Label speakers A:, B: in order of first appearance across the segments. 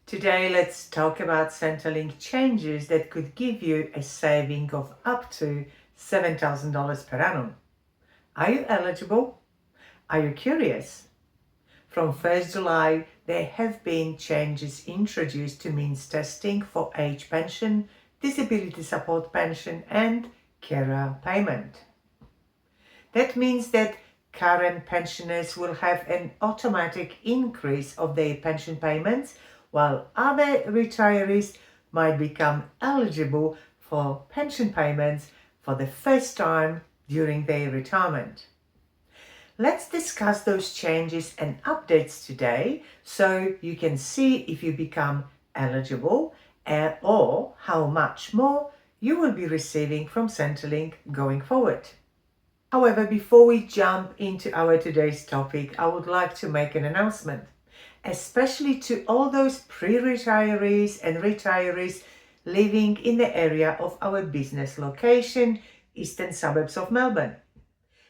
A: Today, let's talk about Centrelink changes that could give you a saving of up to $7,000 per annum. Are you eligible? Are you curious? From 1st July, there have been changes introduced to means testing for age pension, disability support pension, and carer payment. That means that current pensioners will have an automatic increase of their pension payments, while other retirees might become eligible for pension payments for the first time during their retirement. Let's discuss those changes and updates today so you can see if you become eligible or how much more you will be receiving from Centrelink going forward. However, before we jump into our today's topic, I would like to make an announcement, especially to all those pre-retirees and retirees living in the area of our business location, eastern suburbs of Melbourne.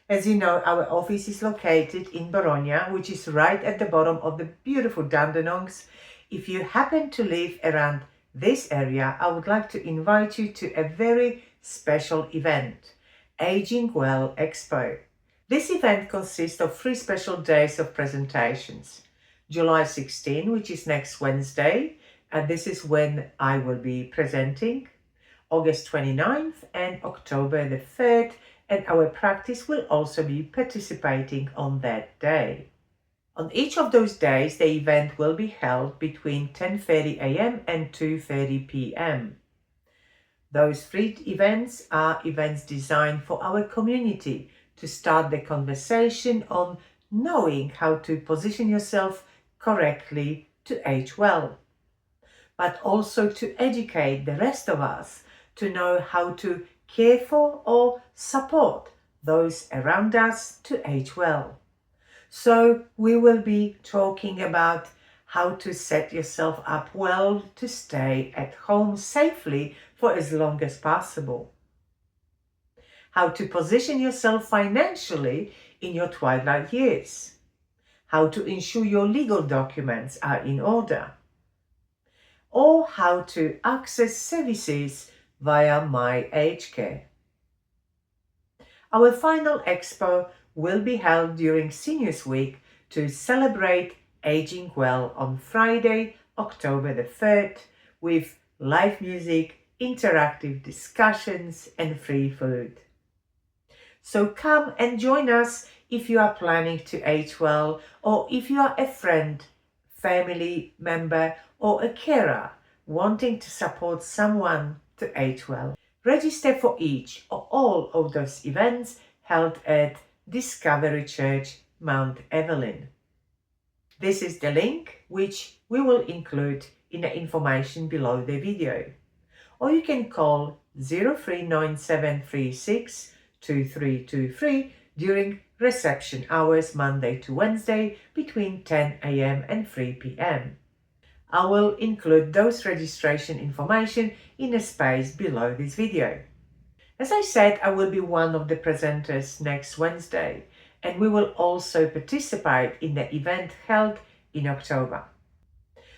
A: As you know, our office is located in Boronia, which is right at the bottom of the beautiful Dandenongs. If you happen to live around this area, I would like to invite you to a very special event, Aging Well Expo. This event consists of 3 special days of presentations. July 16, which is next Wednesday, and this is when I will be presenting. August 29th and October the 3rd, and our practice will also be participating on that day. On each of those days, the event will be held between 10:30 a.m. and 2:30 p.m. Those 3 events are events designed for our community to start the conversation on knowing how to position yourself correctly to age well, but also to educate the rest of us to know how to care for or support those around us to age well. So we will be talking about how to set yourself up well to stay at home safely for as long as possible. How to position yourself financially in your twilight years. How to ensure your legal documents are in order. Or how to access services via My Aged Care. Our final expo will be held during Seniors Week to celebrate Aging Well on Friday, October the 3rd, with live music, interactive discussions, and free food. So come and join us if you are planning to age well, or if you are a friend, family member, or a carer wanting to support someone to age well. Register for each or all of those events held at Discovery Church, Mount Evelyn. This is the link which we will include in the information below the video. Or you can call 039736 2323 during reception hours Monday to Wednesday between 10 a.m. and 3 p.m. I will include those registration information in a space below this video. As I said, I will be one of the presenters next Wednesday, and we will also participate in the event held in October.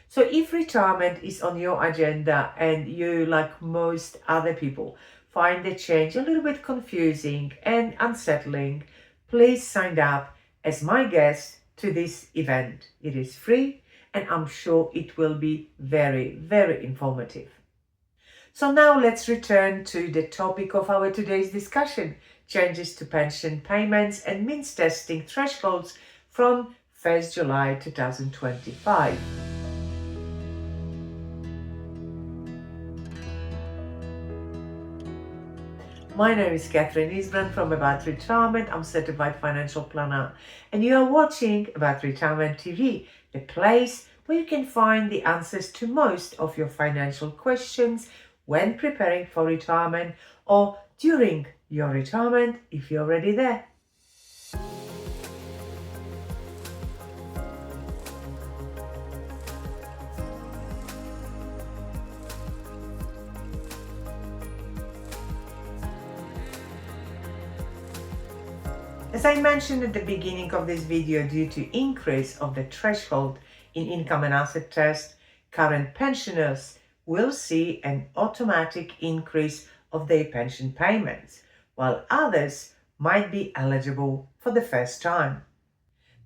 A: So if retirement is on your agenda and you, like most other people, find the change a little bit confusing and unsettling, please sign up as my guest to this event. It is free, and I'm sure it will be very, very informative. So now let's return to the topic of our today's discussion, changes to pension payments and means testing thresholds from 1st July 2025. My name is Catherine Isbrand from About Retirement. I'm certified financial planner, and you are watching About Retirement TV, the place where you can find the answers to most of your financial questions when preparing for retirement or during your retirement if you're already there. As I mentioned at the beginning of this video, due to increase of the threshold in income and asset test, Current pensioners will see an automatic increase of their pension payments, while others might be eligible for the first time.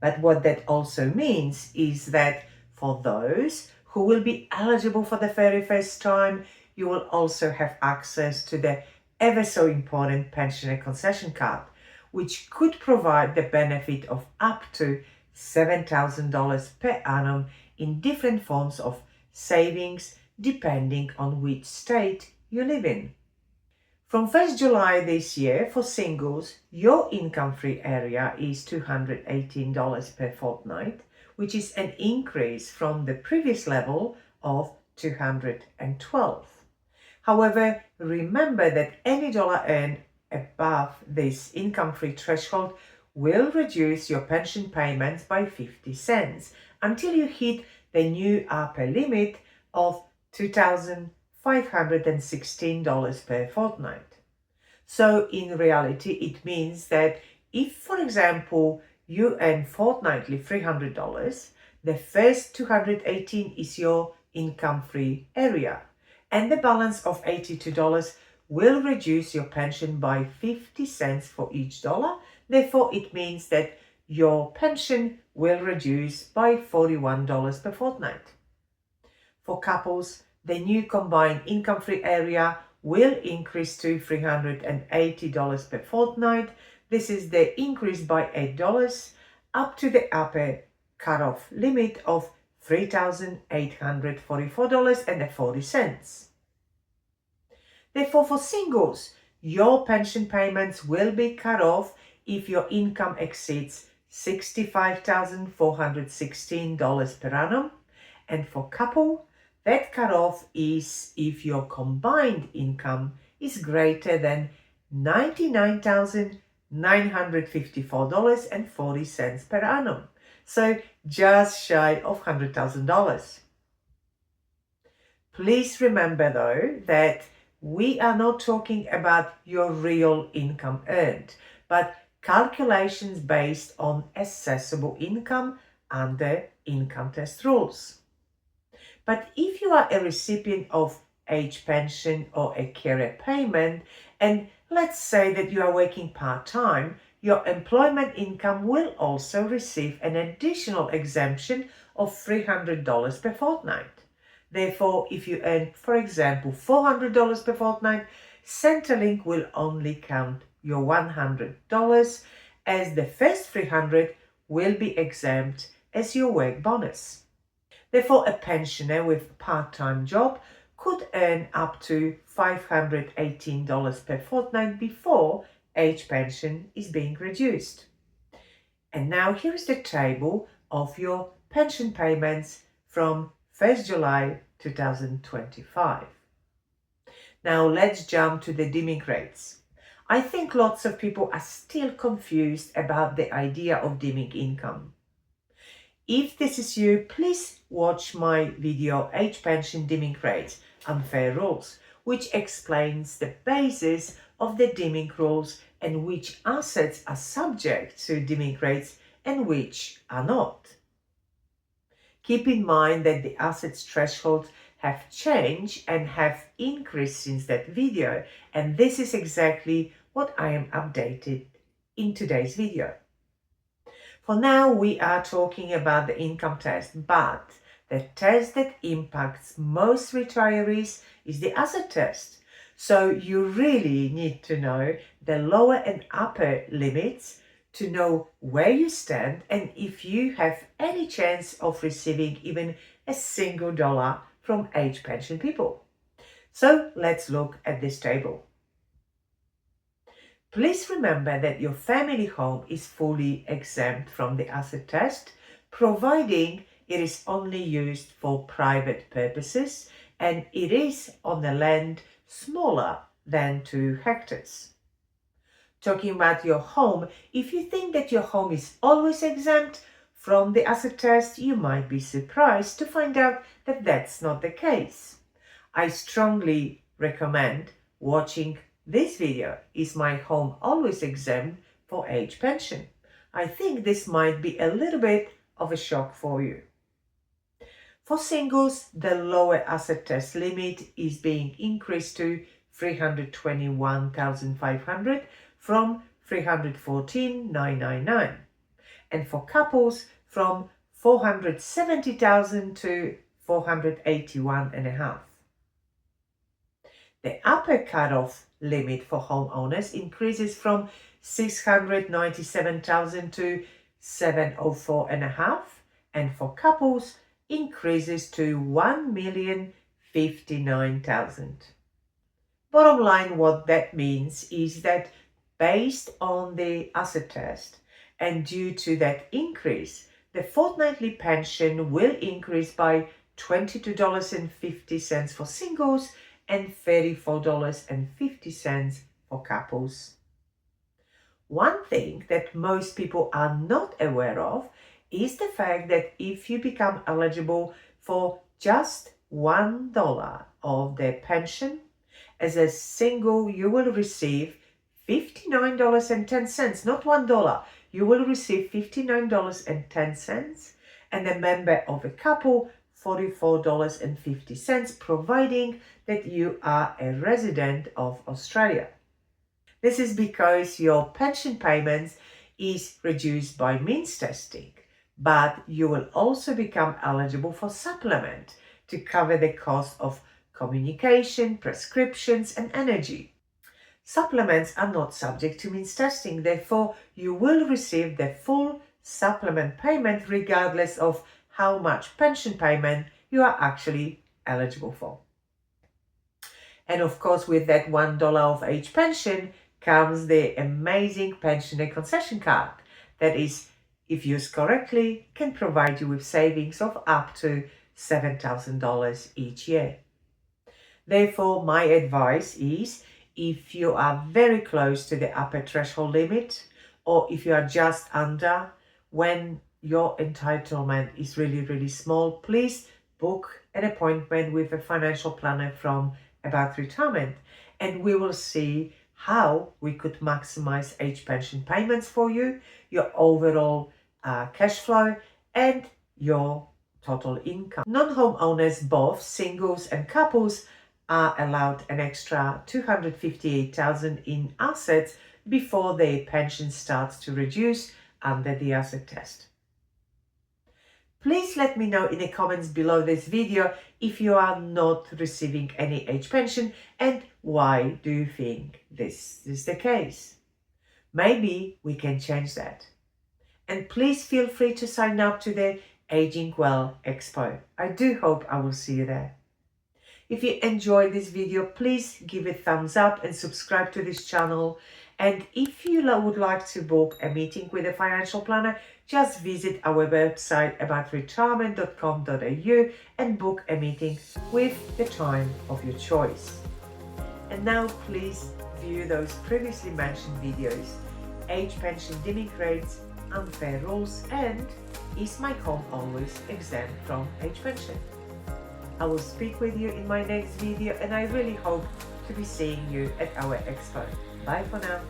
A: But what that also means is that for those who will be eligible for the very first time, you will also have access to the ever so important pensioner concession card, which could provide the benefit of up to $7,000 per annum in different forms of savings depending on which state you live in. From 1st July this year, for singles, your income-free area is $218 per fortnight, which is an increase from the previous level of $212. However, remember that any dollar earned above this income-free threshold will reduce your pension payments by 50 cents until you hit the new upper limit of $2,516 per fortnight. So in reality, it means that if, for example, you earn fortnightly $300, the first $218 is your income-free area, and the balance of $82 will reduce your pension by 50 cents for each dollar. Therefore, it means that your pension will reduce by $41 per fortnight. For couples, the new combined income-free area will increase to $380 per fortnight. This is the increase by $8 up to the upper cutoff limit of $3,844.40. Therefore, for singles, your pension payments will be cut off if your income exceeds $65,416 per annum, and for couple, that cutoff is if your combined income is greater than $99,954.40 per annum, so just shy of $100,000. Please remember though that we are not talking about your real income earned, but calculations based on assessable income under income test rules. But if you are a recipient of age pension or a carer payment, and let's say that you are working part-time, your employment income will also receive an additional exemption of $300 per fortnight. Therefore, if you earn, for example, $400 per fortnight, Centrelink will only count your $100, as the first $300 will be exempt as your work bonus. Therefore, a pensioner with a part-time job could earn up to $518 per fortnight before age pension is being reduced. And now here is the table of your pension payments from 1st July 2025. Now let's jump to the Deming rates. I think lots of people are still confused about the idea of deeming income. If this is you, please watch my video Age Pension Deming Rates Unfair Rules, which explains the basis of the deeming rules and which assets are subject to deeming rates and which are not. Keep in mind that the assets thresholds have changed and have increased since that video, and this is exactly what I am updated in today's video. For now, we are talking about the income test, but the test that impacts most retirees is the asset test. So you really need to know the lower and upper limits to know where you stand and if you have any chance of receiving even a single dollar from age pension people. So let's look at this table. Please remember that your family home is fully exempt from the asset test, providing it is only used for private purposes and it is on a land smaller than 2 hectares. Talking about your home, if you think that your home is always exempt from the asset test, you might be surprised to find out that that's not the case. I strongly recommend watching this video, Is My Home Always Exempt for Age Pension? I think this might be a little bit of a shock for you. For singles, the lower asset test limit is being increased to 321,500 from 314,999, and for couples from 470,000 to 481.5. The upper cutoff limit for homeowners increases from 697,000 to 704.5, and for couples increases to 1,059,000. Bottom line, what that means is that based on the asset test and due to that increase, the fortnightly pension will increase by $22.50 for singles and $34.50 for couples. One thing that most people are not aware of is the fact that if you become eligible for just $1 of their pension, as a single you will receive $59.10, not $1. You will receive $59.10, and a member of a couple $44.50, providing that you are a resident of Australia. This is because your pension payments is reduced by means testing, but you will also become eligible for supplement to cover the cost of communication, prescriptions, and energy. Supplements are not subject to means testing, therefore you will receive the full supplement payment regardless of how much pension payment you are actually eligible for. And of course, with that $1 of each pension comes the amazing pensioner concession card that is, if used correctly, can provide you with savings of up to $7,000 each year. Therefore, my advice is, if you are very close to the upper threshold limit, or if you are just under, when your entitlement is really small, please book an appointment with a financial planner from About Retirement, and we will see how we could maximize age pension payments for you, your overall cash flow, and your total income. Non-homeowners, both singles and couples, are allowed an extra $258,000 in assets before their pension starts to reduce under the asset test. Please let me know in the comments below this video if you are not receiving any age pension and why do you think this is the case. Maybe we can change that. And please feel free to sign up to the Aging Well Expo. I do hope I will see you there. If you enjoyed this video, please give it a thumbs up and subscribe to this channel. And if you would like to book a meeting with a financial planner, just visit our website aboutretirement.com.au and book a meeting with the time of your choice. And now please view those previously mentioned videos: age pension Deming Rates, unfair rules, and is my home always exempt from age pension? I will speak with you in my next video, and I really hope to be seeing you at our expo. Bye for now.